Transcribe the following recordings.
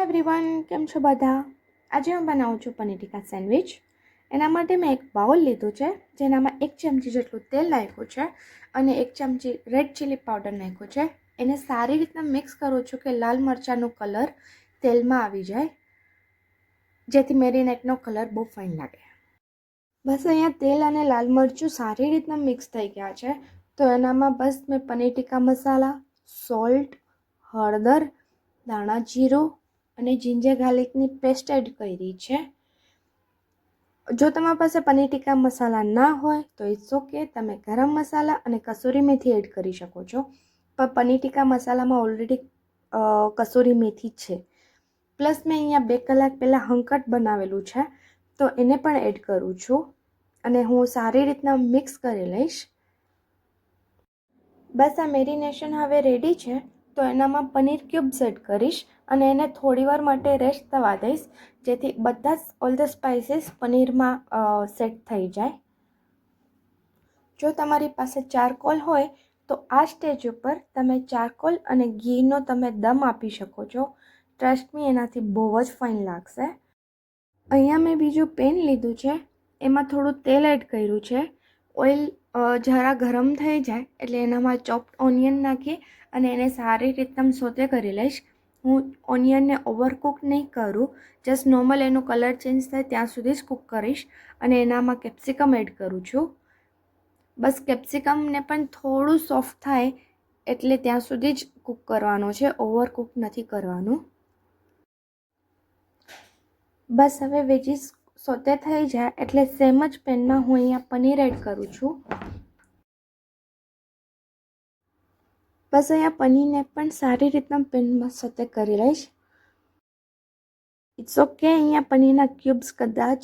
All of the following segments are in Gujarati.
એવરીવન, કેમ છો બધા? આજે હું બનાવું છું પનીર ટીકા સેન્ડવિચ. એના માટે મેં એક બાઉલ લીધું છે, જેનામાં 1 ચમચી જેટલું તેલ નાખ્યું છે અને 1 ચમચી રેડ ચીલી પાવડર નાખ્યું છે. એને સારી રીતના મિક્સ કરું છું કે લાલ મરચાંનો કલર તેલમાં આવી જાય, જેથી મેરિનેટનો કલર બહુ ફાઇન લાગે. બસ અહીંયા તેલ અને લાલ મરચું સારી રીતના મિક્સ થઈ ગયા છે, તો એનામાં બસ મેં પનીર ટીકા મસાલા, સોલ્ટ, હળદર, દાણા જીરું અને જિંજર ગાર્લિકની પેસ્ટ એડ કરી છે. જો તમારી પાસે પનીર ટીકા મસાલા ના હોય તો ઇટ્સ ઓકે, તમે ગરમ મસાલા અને કસૂરી મેથી એડ કરી શકો છો. પણ પનીર ટીકા મસાલામાં ઓલરેડી કસૂરી મેથી છે. પ્લસ મેં અહીંયા 2 કલાક પહેલાં હંકટ બનાવેલું છે, તો એને પણ એડ કરું છું અને હું સારી રીતના મિક્સ કરી લઈશ. બસ આ મેરિનેશન હવે રેડી છે, તો એનામાં પનીર ક્યુબ્સ એડ કરીશ અને એને થોડીવાર માટે રેસ્ટ થવા દઈશ, જેથી બધા જ ઓલ ધ સ્પાઇસીસ પનીરમાં સેટ થઈ જાય. જો તમારી પાસે ચારકોલ હોય તો આ સ્ટેજ ઉપર તમે ચારકોલ અને ઘીનો તમે દમ આપી શકો છો. ટ્રસ્ટ મી, એનાથી બહુ જ ફાઇન લાગશે. અહીંયા મેં બીજું પેન લીધું છે, એમાં થોડું તેલ એડ કર્યું છે. ઓઇલ જરા ગરમ થઈ જાય એટલે એનામાં ચોપ્ડ ઓનિયન નાખી અને એને સારી રીતના સોતે કરી લઈશ. હું ઓનિયનને ઓવરકુક નહીં કરું, જસ્ટ નોર્મલ એનો કલર ચેન્જ થાય ત્યાં સુધી જ કૂક કરીશ અને એનામાં કેપ્સિકમ એડ કરું છું. બસ કેપ્સિકમને પણ થોડું સોફ્ટ થાય એટલે ત્યાં સુધી જ કૂક કરવાનો છે, ઓવરકુક નથી કરવાનું. બસ હવે વેજીસ સોતે થઈ જાય એટલે સેમ જ પેનમાં હું અહીંયા પનીર એડ કરું છું. બસ અહીંયા પનીરને પણ સારી રીતના પેનમાં સોતે કરી લઈશ. ઇટ્સ ઓકે, અહીંયા પનીરના ક્યુબ્સ કદાચ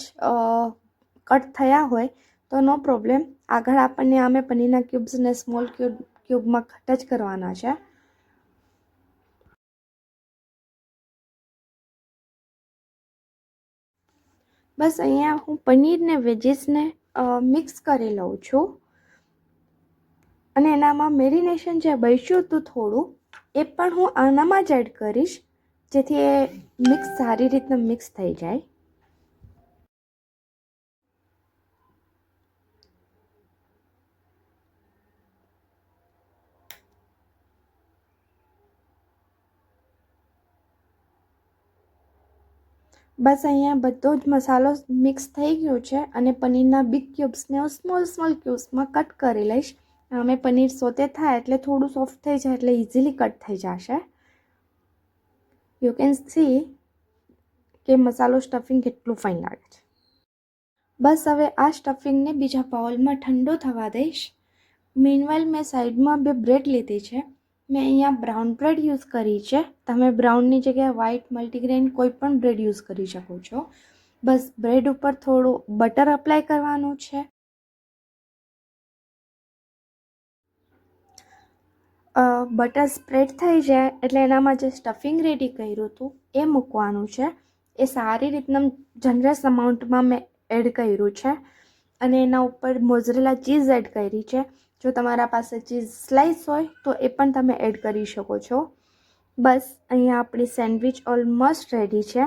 કટ થયા હોય તો નો પ્રોબ્લેમ. આગળ આપણને આમે પનીરના ક્યુબ્સને સ્મોલ ક્યુબમાં કટ જ કરવાના છે. બસ અહીંયા હું પનીરને વેજીસને મિક્સ કરી લઉં છું અને એનામાં મેરિનેશન જે બચ્યું હતું થોડું, એ પણ હું આનામાં જ એડ કરીશ, જેથી એ મિક્સ સારી રીતના મિક્સ થઈ જાય. બસ અહીંયા બધો જ મસાલો મિક્સ થઈ ગયો છે અને પનીરના બિગ ક્યુબ્સને હું સ્મોલ ક્યુબ્સમાં કટ કરી લઈશ. અમે પનીર સોતે થાય એટલે થોડું સોફ્ટ થઈ જાય એટલે ઇઝીલી કટ થઈ જશે. યુ કેન સી કે મસાલો સ્ટફિંગ કેટલું ફાઇન લાગે છે. બસ હવે આ સ્ટફિંગને બીજા બાઉલમાં ઠંડો થવા દઈશ. મીનવાઇલ મેં સાઈડમાં 2 બ્રેડ લીધી છે. મેં અહીંયા બ્રાઉન બ્રેડ યુઝ કરી છે. તમે બ્રાઉનની જગ્યાએ વ્હાઇટ મલ્ટીગ્રેન કોઈ પણ બ્રેડ યુઝ કરી શકો છો. બસ બ્રેડ ઉપર થોડું બટર અપ્લાય કરવાનું છે. બટર સ્પ્રેડ થઈ જાય એટલે એનામાં જે સ્ટફિંગ રેડી કર્યું હતું એ મૂકવાનું છે. એ સારી રીતના જનરસ અમાઉન્ટમાં મેં એડ કર્યું છે અને એના ઉપર મોઝરેલા ચીઝ એડ કરી છે. જો તમારા પાસે ચીઝ સ્લાઇસ હોય તો એ પણ તમે એડ કરી શકો છો. બસ અહીંયા આપણી સેન્ડવિચ ઓલમોસ્ટ રેડી છે.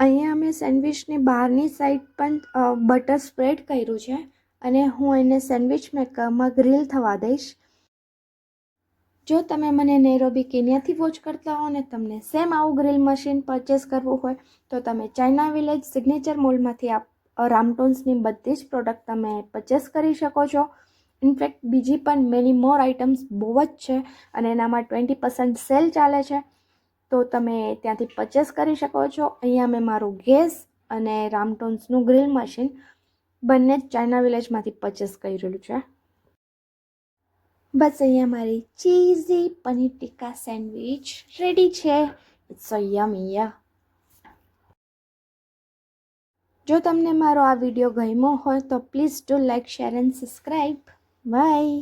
અહીંયા અમે સેન્ડવિચની બહારની સાઈડ પણ બટર સ્પ્રેડ કર્યું છે અને હું એને સેન્ડવિચ મેકરમાં ગ્રીલ થવા દઈશ. જો તમે મને નૈરોબી કેન્યાથી વોચ કરતા હો ને તમને સેમ આવું ગ્રીલ મશીન પરચેસ કરવું હોય તો તમે ચાઇના વિલેજ સિગ્નેચર મોલમાંથી રામટોન્સની બધી જ પ્રોડક્ટ તમે પરચેસ કરી શકો છો. ઇનફેક્ટ બીજી પણ મેની મોર આઇટમ્સ બહુ જ છે અને એનામાં 20% સેલ ચાલે છે, તો તમે ત્યાંથી પરચેસ કરી શકો છો. અહીંયા મેં મારું ગેસ અને રામટોન્સનું ગ્રીલ મશીન બંને જ ચાઇના વિલેજમાંથી પરચેસ કરેલું છે. બસ અહીંયા મારી cheesy paneer tikka sandwich ready છે. It's so yummy. જો તમને મારો આ વિડીયો ગમ્યો હોય તો please do like, share and subscribe. By.